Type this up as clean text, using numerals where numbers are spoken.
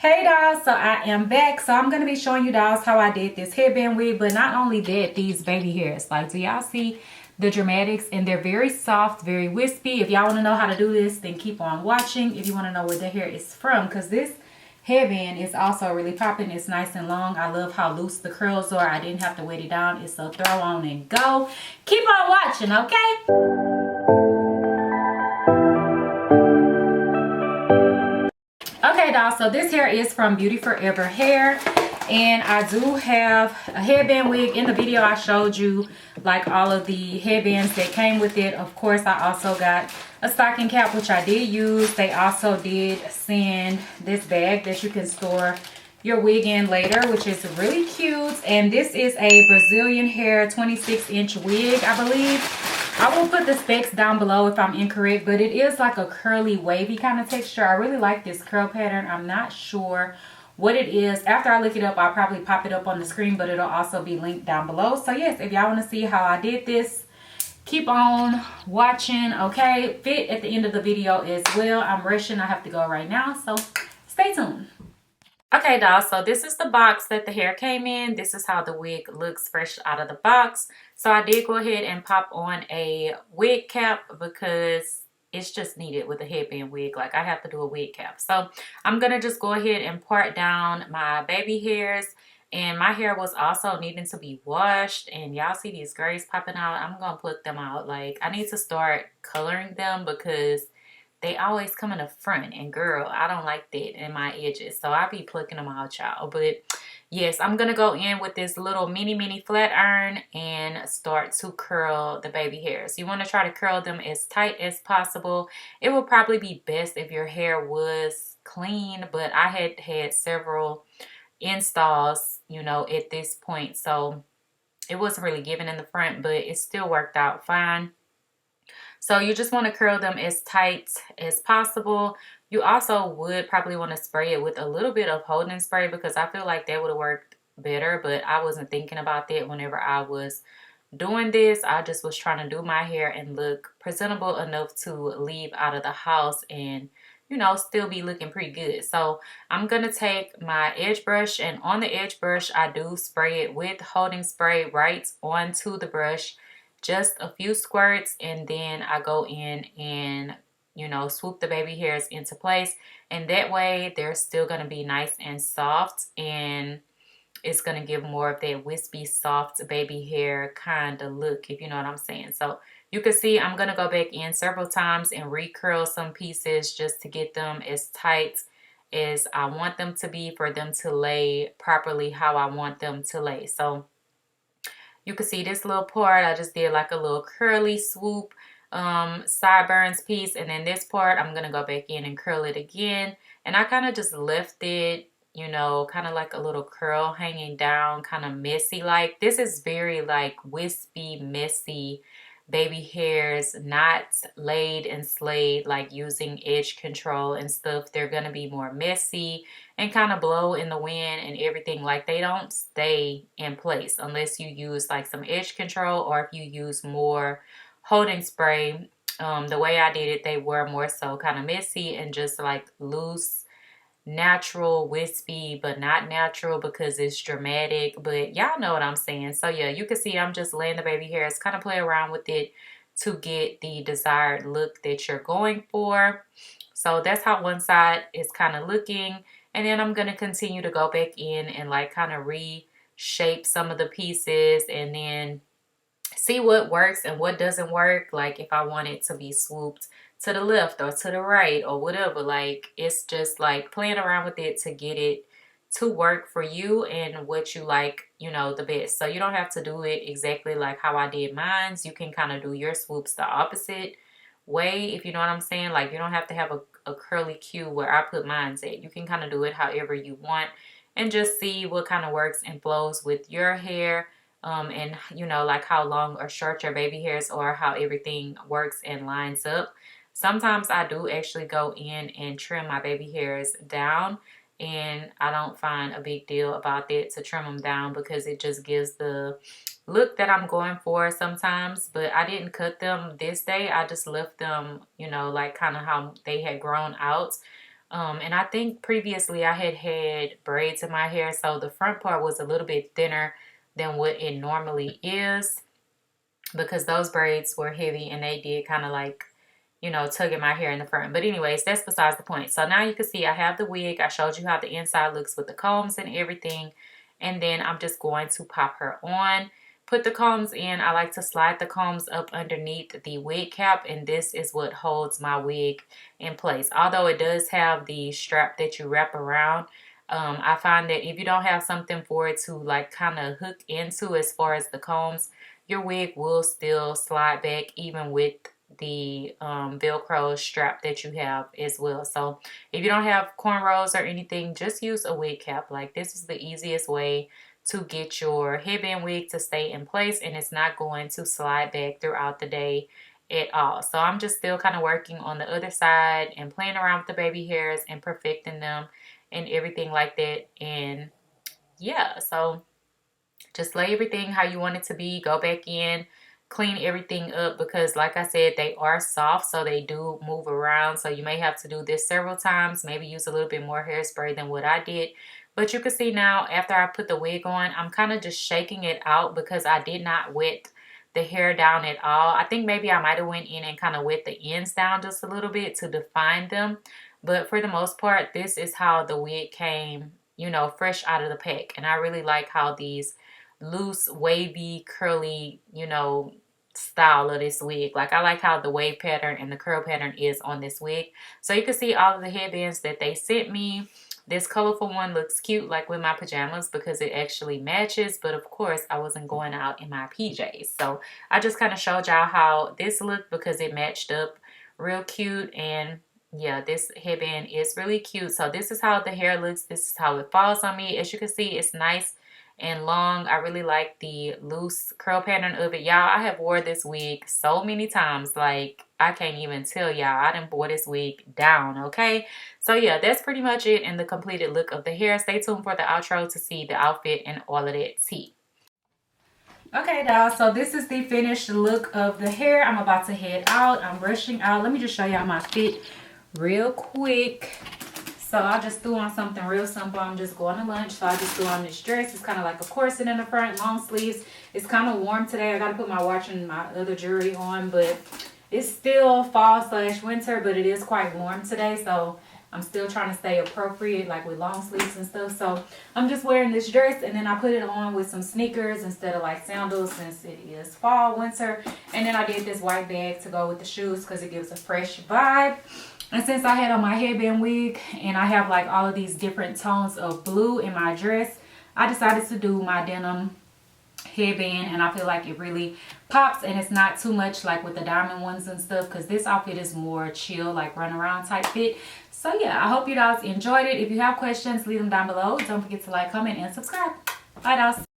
Hey dolls, so I am back. So I'm going to be showing you dolls how I did this headband wig, but not only that, these baby hairs. Like, do y'all see the dramatics? And they're very soft, very wispy. If y'all want to know how to do this, then keep on watching. If you want to know where the hair is from, because this headband is also really popping. It's nice and long. I love how loose the curls are. I didn't have to weight it down. It's a throw on and go. Keep on watching, okay? Okay, dolls, so this hair is from Beauty Forever Hair, and I do have a headband wig. In the video I showed you like all of the headbands that came with it. Of course, I also got a stocking cap, which I did use. They also did send this bag that you can store your wig in later, which is really cute. And this is a Brazilian hair 26-inch wig, I believe. I will put the specs down below if I'm incorrect, but it is like a curly, wavy kind of texture. I really like this curl pattern. I'm not sure what it is. After I look it up, I'll probably pop it up on the screen, but it'll also be linked down below. So yes, if y'all want to see how I did this, keep on watching, okay? Fit at the end of the video as well. I'm rushing. I have to go right now, so stay tuned. Okay, dolls, so this is the box that the hair came in. This is how the wig looks fresh out of the box. So I did go ahead and pop on a wig cap because it's just needed with a headband wig. Like, I have to do a wig cap. So I'm going to just go ahead and part down my baby hairs. And my hair was also needing to be washed. And y'all see these grays popping out. I'm going to pluck them out. Like, I need to start coloring them because they always come in the front, and girl, I don't like that in my edges, so I'll be plucking them out, y'all. But yes, I'm gonna go in with this little mini flat iron and start to curl the baby hairs. You want to try to curl them as tight as possible. It would probably be best if your hair was clean, but I had several installs, you know, at this point, so it wasn't really giving in the front, but it still worked out fine. So you just want to curl them as tight as possible. You also would probably want to spray it with a little bit of holding spray because I feel like that would have worked better, but I wasn't thinking about that whenever I was doing this. I just was trying to do my hair and look presentable enough to leave out of the house and, you know, still be looking pretty good. So I'm going to take my edge brush, and on the edge brush, I do spray it with holding spray right onto the brush, just a few squirts, and then I go in and, you know, swoop the baby hairs into place. And that way they're still going to be nice and soft, and it's going to give more of that wispy, soft baby hair kind of look, if you know what I'm saying. So you can see I'm going to go back in several times and recurl some pieces just to get them as tight as I want them to be for them to lay properly how I want them to lay. So you can see this little part, I just did like a little curly swoop sideburns piece, and then this part I'm gonna go back in and curl it again, and I kind of just left it, you know, kind of like a little curl hanging down, kind of messy. Like, this is very like wispy, messy baby hairs, not laid and slayed like using edge control and stuff. They're gonna be more messy and kind of blow in the wind and everything. Like, they don't stay in place unless you use like some edge control, or if you use more holding spray. The way I did it, they were more so kind of messy and just like loose, natural, wispy, but not natural because it's dramatic. But y'all know what I'm saying. So yeah, you can see I'm just laying the baby hairs, kind of play around with it to get the desired look that you're going for. So that's how one side is kind of looking. And then I'm going to continue to go back in and like kind of reshape some of the pieces, and then see what works and what doesn't work. Like, if I want it to be swooped to the left or to the right or whatever, like, it's just like playing around with it to get it to work for you and what you like, you know, the best. So you don't have to do it exactly like how I did mine's. You can kind of do your swoops the opposite way, if you know what I'm saying. Like, you don't have to have a curly cue where I put mine's at. You can kind of do it however you want and just see what kind of works and flows with your hair. And you know, like how long or short your baby hairs are, how everything works and lines up. Sometimes I do actually go in and trim my baby hairs down, and I don't find a big deal about that, to trim them down, because it just gives the look that I'm going for sometimes. But I didn't cut them this day. I just left them, you know, like kind of how they had grown out. And I think previously I had braids in my hair, so the front part was a little bit thinner than what it normally is, because those braids were heavy and they did kind of like, you know, tugging my hair in the front. But anyways, that's besides the point. So now you can see I have the wig. I showed you how the inside looks with the combs and everything. And then I'm just going to pop her on. Put the combs in. I like to slide the combs up underneath the wig cap, and this is what holds my wig in place. Although it does have the strap that you wrap around, I find that if you don't have something for it to like kind of hook into as far as the combs, your wig will still slide back even with the Velcro strap that you have as well. So if you don't have cornrows or anything, just use a wig cap. Like, this is the easiest way to get your headband wig to stay in place, and it's not going to slide back throughout the day at all. So I'm just still kind of working on the other side and playing around with the baby hairs and perfecting them and everything like that. And yeah, so just lay everything how you want it to be. Go back in, clean everything up, because like I said, they are soft, so they do move around. So you may have to do this several times, maybe use a little bit more hairspray than what I did. But you can see now, after I put the wig on, I'm kind of just shaking it out because I did not wet the hair down at all. I think maybe I might have went in and kind of wet the ends down just a little bit to define them. But for the most part, this is how the wig came, you know, fresh out of the pack. And I really like how these loose, wavy, curly, you know, style of this wig. Like, I like how the wave pattern and the curl pattern is on this wig. So you can see all of the headbands that they sent me. This colorful one looks cute, like with my pajamas, because it actually matches. But of course, I wasn't going out in my PJs. So I just kind of showed y'all how this looked because it matched up real cute. And yeah, this headband is really cute. So this is how the hair looks. This is how it falls on me. As you can see, it's nice and long. I really like the loose curl pattern of it. Y'all, I have wore this wig so many times, like I can't even tell y'all. I done wore this wig down, okay? So yeah, that's pretty much it and the completed look of the hair. Stay tuned for the outro to see the outfit and all of that tea. Okay, y'all, so this is the finished look of the hair. I'm about to head out. I'm rushing out. Let me just show y'all my fit real quick. So I just threw on something real simple. I'm just going to lunch, so I just threw on this dress. It's kind of like a corset in the front, long sleeves. It's kind of warm today. I got to put my watch and my other jewelry on, but it's still fall/winter, but it is quite warm today. So I'm still trying to stay appropriate, like with long sleeves and stuff. So I'm just wearing this dress, and then I put it on with some sneakers instead of like sandals, since it is fall/winter. And then I did this white bag to go with the shoes because it gives a fresh vibe. And since I had on my headband wig and I have like all of these different tones of blue in my dress, I decided to do my denim headband, and I feel like it really pops, and it's not too much like with the diamond ones and stuff, because this outfit is more chill, like run around type fit. So yeah, I hope you guys enjoyed it. If you have questions, leave them down below. Don't forget to like, comment, and subscribe. Bye, guys.